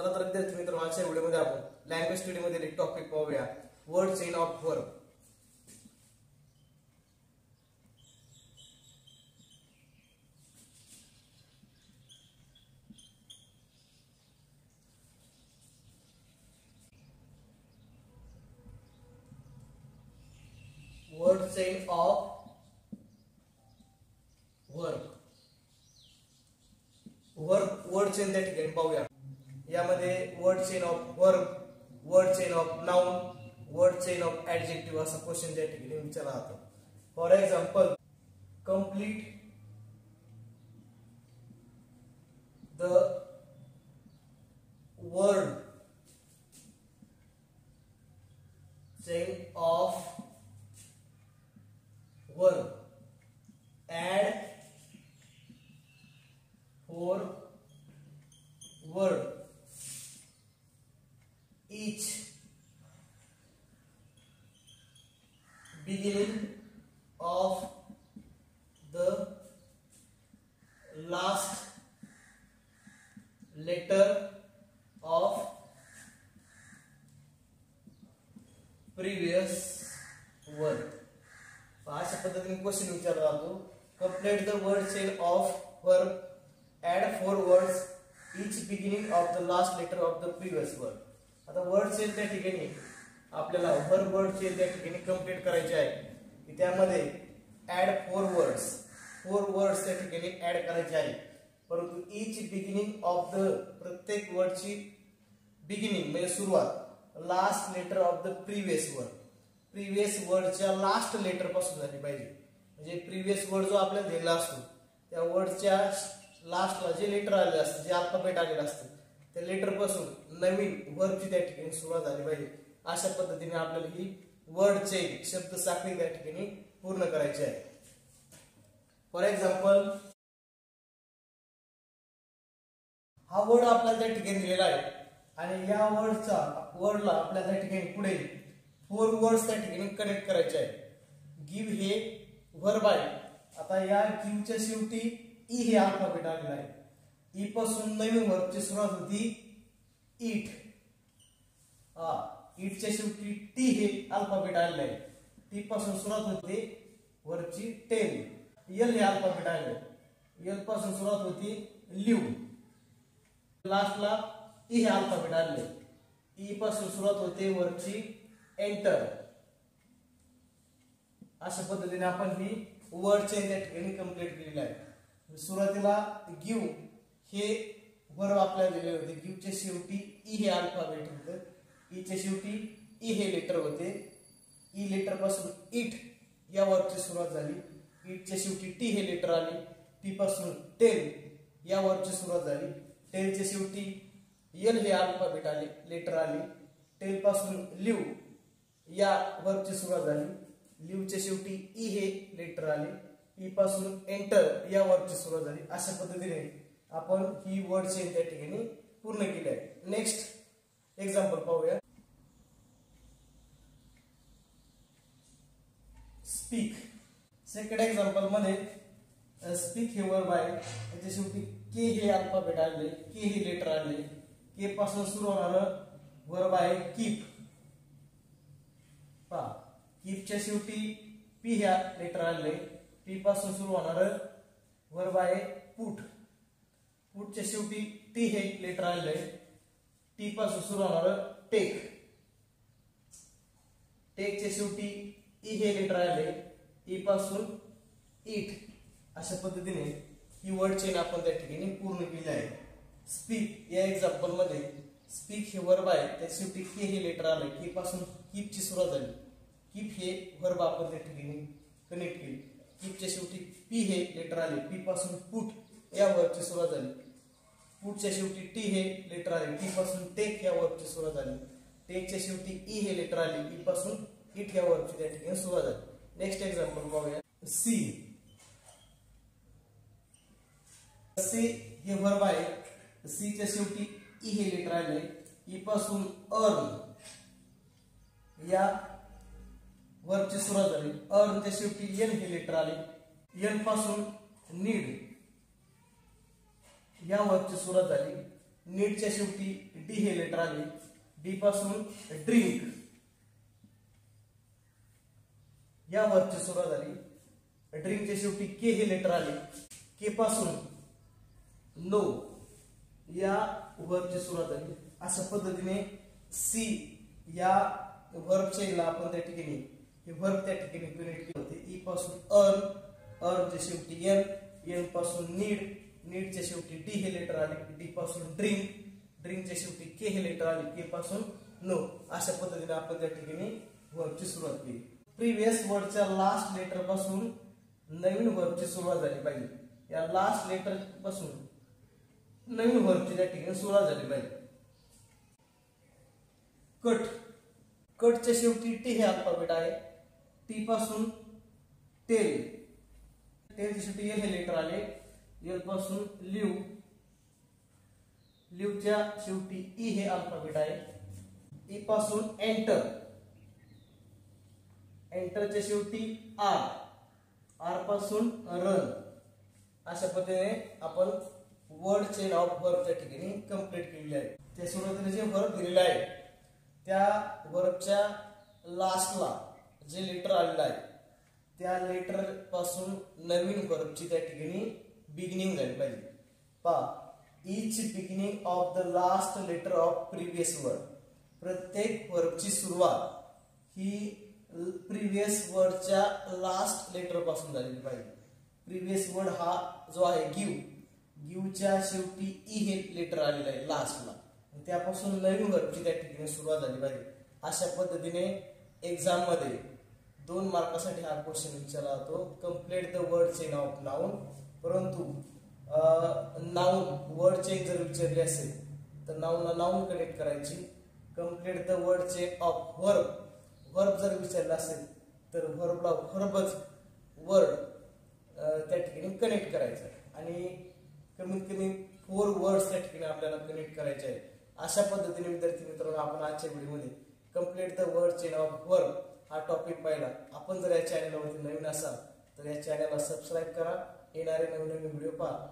चला तर विद्यार्थी मित्रांनो, आजच्या व्हिडिओमध्ये आपण लँग्वेज स्टडी मध्ये एक टॉपिक पाहूया, word chain of verb. Word chain of verb. Word chain त्या ठिकाणी पाहूया. यामध्ये word chain of verb, word chain of noun, word chain of adjective असा क्वेश्चन त्या ठिकाणी विचारला जातो. For example, complete the word chain of verb, add 4 word, each beginning of the last letter of previous word. अशा पद्धतीने question विचारला जातो. Complete the word chain of verb, add 4 words, each beginning of the last letter of the previous word. आता word chain त्या ठिकाणी आपल्याला word chain त्या ठिकाणी कंप्लीट करायची आहे की त्यामध्ये ऍड 4 वर्ड्स त्या ठिकाणी ऍड करायचे आहे. परंतु इच बिगिनिंग ऑफ द, प्रत्येक वर्डची बिगिनिंग म्हणजे सुरुवात last letter of the previous word, previous वर्डच्या लास्ट लेटर पासून झाली पाहिजे. म्हणजे प्रिव्हियस वर्ड जो आपल्याला दिलेला असतो त्या वर्डच्या लास्टला जे लेटर आलेले असतं, जे अल्फाबेट आलेलं असतं, त्या लेटर पासून नवीन वर्डची त्या ठिकाणी सुरुवात झाली पाहिजे. अशा पद्धतीने आपल्याला ही वर्ड चेन, शब्द साखळी त्या ठिकाणी पूर्ण करायची आहे. फॉर एक्झाम्पल, हा वर्ड आपल्याला त्या ठिकाणी दिलेला आहे आणि या वर्डला आपल्याला त्या ठिकाणी पुढे 4 वर्ड्स त्या ठिकाणी कनेक्ट करायचे आहे. गिव्ह हे वर्ब आहे. आता या गिव्हच्या शेवटी ई हे अल्फाबेट आलेला आहे. ई पासून नवीन वर्बची सुरुवात होती इट. इटच्या शेवटी टी हे अल्फाबेट आलेलं आहे. टी पासून सुरुवात होते वर्बची टेल. एल हे अल्फाबेट आलेलं आहे. एल पासून सुरुवात होती लिव्ह. लास्टला ई हे अल्फाबेट आलेलं आहे. ई पासून सुरुवात होते वर्बची एंटर. अशा पद्धतीने आपण ही वर्ड चेन त्या ठिकाणी कंप्लीट केलेली आहे. सुरुवातीला गिव्ह हे वर्ब आपल्याला दिलेले होते. गिव्हच्या शेवटी ई हे अल्फाबेट होतं. ईच्या शेवटी ई हे लेटर होते. ई लेटर पासून इट या वर्बची सुरुवात झाली. इटच्या शेवटी टी हे लेटर आले. टी पासून टेल या वर्बची सुरुवात झाली. टेलच्या शेवटी एल हे अल्फाबेट आले, लेटर आले. टेल पासून लिव्ह या वर्बची सुरुवात झाली. लिव्हच्या शेवटी ई हे लेटर आले. ई पासून एंटर या वर्बची सुरुवात झाली. अशा पद्धतीने आपण ही वर्ड चेन त्या ठिकाणी पूर्ण केली आहे. नेक्स्ट एक्झाम्पल पाहूया. स्पीक. सेकंड एक्झाम्पल मध्ये स्पीक हे वर्ब आहे. त्याच्या शेवटी के हे अल्फाबेट आले, के हे लेटर आले. के पासून सुरू होणारं वर्ब आहे कीप. कीपच्या शेवटी पी ह्या लेटर आले. पी पासून सुरू होणार वर्ब आहे पुट. पुटच्या शेवटी टी हे लेटर आले. टी पासून सुरू होणार टेक. टेकच्या शेवटी ई हे लेटर आले. ई पासून इट. अशा पद्धतीने ही वर्ड चेन आपण त्या ठिकाणी पूर्ण केली आहे. स्पीक या एक्झाम्पल मध्ये स्पीक हे वर्ब आहे. त्या शेवटी के हे लेटर आले. के पासून कीपची सुरुवात झाली. कीप हे वर्ब आपण त्या ठिकाणी कनेक्ट केली. कीपच्या शेवटी पी हे लेटर आले. पी पासून पुट या वर्बची सुरुवात झाली. पुटच्या शेवटी टी हे लेटर आले. टी पासून टेक या वर्बची सुरुवात झाली. टेकच्या शेवटी ई हे लेटर आले. ई पासून इट या वर्बची त्या ठिकाणी सुरुवात झाली. नेक्स्ट एक्झाम्पल पाहूया. सी. सी हे वर्ब आहे. सी च्या शेवटी ई हे लेटर आले. ई पासून अर्न या वर्बची सुरुवात झाली. अर्नच्या शेवटी एन हे लेटर आले. एन पासून नीड या वर्बची सुरुवात झाली. नीडच्या शेवटी डी हे लेटर आले, डी पासून ड्रिंक या वर्बची सुरुवात झाली. ड्रिंकच्या शेवटी के हे लेटर आले, के पासून नो या वर्बची सुरुवात झाली. अशा पद्धतीने सी या वर्ब चेनला आपण त्या ठिकाणी हे वर्ब त्या ठिकाणी कनेक्ट केले होते. ई पासून अर्न, अर्नच्या शेवटी एन, एन पासून नीड, नीडच्या शेवटी डी हे लेटर आले, डी पासून ड्रिंक, ड्रिंकच्या शेवटी के हे लेटर आले, के पासून नो. अशा पद्धतीने आपण त्या ठिकाणी वर्बची सुरुवात केली. प्रिव्हियस वर्डच्या लास्ट लेटर पासून नवीन वर्बची सुरुवात झाली पाहिजे. या लास्ट लेटर पासून नवीन वर्बची त्या ठिकाणी सुरुवात झाली पाहिजे. कट, कटच्या शेवटी टी हे अल्फाबेट आहे, टी पासून टेल, टेलच्या शेवटी एल हे लेटर आले, एल पासून लिव, लिवच्या शेवटी ई हे अल्फाबेट आहे, ई पासून एंटर, एंटरच्या शेवटी आर, आर पासून रन. अशा पद्धतीने आपण वर्ड चेन ऑफ वर्ब त्या ठिकाणी कंप्लीट केलेली आहे. त्या सुरुवातीला जे वर्ब दिलेलं आहे त्या वर्बच्या लास्टला जे लेटर आलेलं आहे त्या लेटर पासून नवीन वर्बची त्या ठिकाणी बिगिनिंग झाली पाहिजे. पहा, each beginning of the last letter of previous word. प्रत्येक वर्बची सुरुवात ही प्रिव्हियस वर्डच्या लास्ट लेटर पासून झालेली पाहिजे. प्रिव्हियस वर्ड हा जो आहे गिव, गिवच्या शेवटी ई हे लेटर आलेलं आहे लास्टला, त्यापासून नवीन वर्बची त्या ठिकाणी सुरुवात झाली पाहिजे. अशा पद्धतीने एक्झाम मध्ये 2 मार्कासाठी हा क्वेश्चन विचारला जातो. Complete the word chain of noun. परंतु नाउन वर्ड चेन जर विचारली असेल तर नाउनला नाउन कनेक्ट करायची. Complete the word chain of verb, verb जर विचारला असेल तर वर्बला वर्बच वर्ड त्या ठिकाणी कनेक्ट करायचं आणि कमीत कमी 4 वर्ड्स त्या ठिकाणी आपल्याला कनेक्ट करायचे आहेत. अशा पद्धतीने विद्यार्थी मित्रांनो आपण आजच्या व्हिडिओमध्ये complete the word chain of verb हा टॉपिक पाहिला. आपण जर या चॅनलवरती नवीन असाल तर या चॅनलला सबस्क्राईब करा, येणारे नवीन व्हिडिओ पहा.